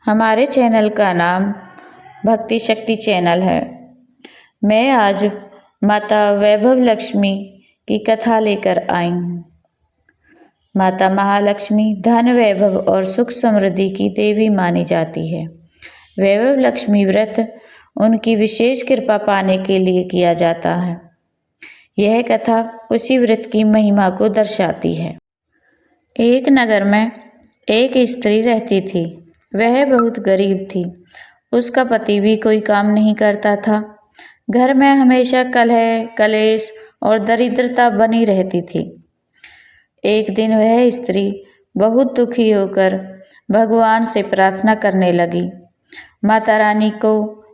हमारे चैनल का नाम भक्ति शक्ति चैनल है। मैं आज माता वैभव लक्ष्मी की कथा लेकर आई हूँ। माता महालक्ष्मी धन वैभव और सुख समृद्धि की देवी मानी जाती है। वैभव लक्ष्मी व्रत उनकी विशेष कृपा पाने के लिए किया जाता है। यह कथा उसी व्रत की महिमा को दर्शाती है। एक नगर में एक स्त्री रहती थी। वह बहुत गरीब थी। उसका पति भी कोई काम नहीं करता था। घर में हमेशा कलह, कलेश और दरिद्रता बनी रहती थी। एक दिन वह स्त्री बहुत दुखी होकर भगवान से प्रार्थना करने लगी, माता रानी को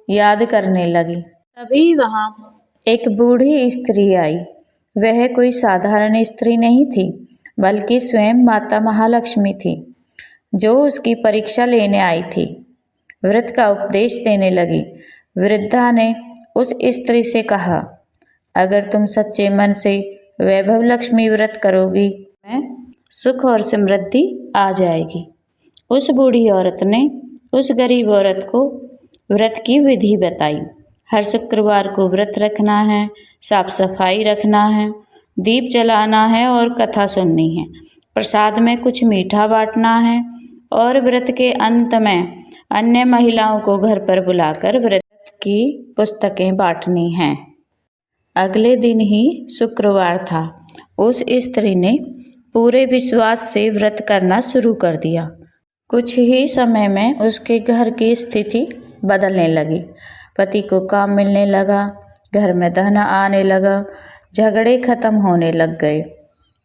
याद करने लगी। तभी वहाँ एक बूढ़ी स्त्री आई। वह कोई साधारण स्त्री नहीं थी, बल्कि स्वयं माता महालक्ष्मी थी, जो उसकी परीक्षा लेने आई थी। व्रत का उपदेश देने लगी। वृद्धा ने उस स्त्री से कहा, अगर तुम सच्चे मन से वैभव लक्ष्मी व्रत करोगी, में सुख और समृद्धि आ जाएगी। उस बूढ़ी औरत ने उस गरीब औरत को व्रत की विधि बताई। हर शुक्रवार को व्रत रखना है, साफ सफाई रखना है, दीप जलाना है और कथा सुननी है। प्रसाद में कुछ मीठा बांटना है और व्रत के अंत में अन्य महिलाओं को घर पर बुलाकर व्रत की पुस्तकें बांटनी हैं। अगले दिन ही शुक्रवार था। उस स्त्री ने पूरे विश्वास से व्रत करना शुरू कर दिया। कुछ ही समय में उसके घर की स्थिति बदलने लगी। पति को काम मिलने लगा, घर में धन आने लगा, झगड़े खत्म होने लग गए।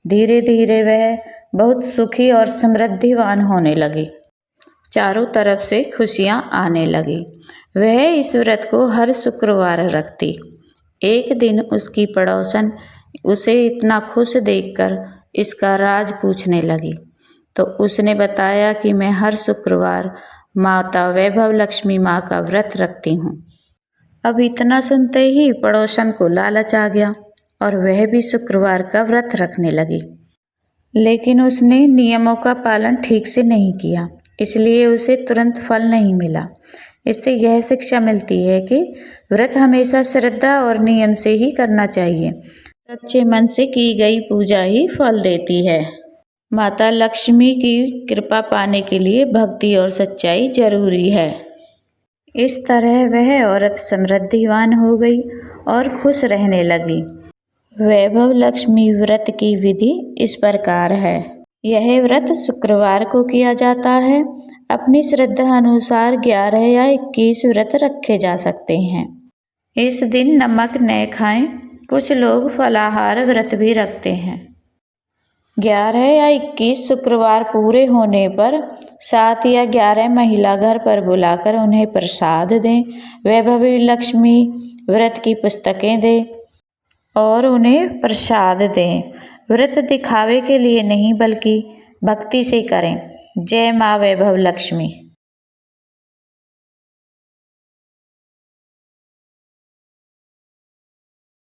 धीरे धीरे वह बहुत सुखी और समृद्धिवान होने लगी। चारों तरफ से खुशियां आने लगी। वह इस व्रत को हर शुक्रवार रखती। एक दिन उसकी पड़ोसन उसे इतना खुश देखकर इसका राज पूछने लगी, तो उसने बताया कि मैं हर शुक्रवार माता वैभव लक्ष्मी माँ का व्रत रखती हूँ। अब इतना सुनते ही पड़ोसन को लालच आ गया और वह भी शुक्रवार का व्रत रखने लगी। लेकिन उसने नियमों का पालन ठीक से नहीं किया, इसलिए उसे तुरंत फल नहीं मिला। इससे यह शिक्षा मिलती है कि व्रत हमेशा श्रद्धा और नियम से ही करना चाहिए। सच्चे मन से की गई पूजा ही फल देती है। माता लक्ष्मी की कृपा पाने के लिए भक्ति और सच्चाई जरूरी है। इस तरह वह औरत समृद्धिवान हो गई और खुश रहने लगी। वैभव लक्ष्मी व्रत की विधि इस प्रकार है। यह व्रत शुक्रवार को किया जाता है। अपनी श्रद्धा अनुसार 11 या 21 व्रत रखे जा सकते हैं। इस दिन नमक न खाएं। कुछ लोग फलाहार व्रत भी रखते हैं। 11 या 21 शुक्रवार पूरे होने पर 7 या 11 महिला घर पर बुलाकर उन्हें प्रसाद दें। वैभव लक्ष्मी व्रत की पुस्तकें दें और उन्हें प्रसाद दें। व्रत दिखावे के लिए नहीं, बल्कि भक्ति से करें। जय माँ वैभव लक्ष्मी।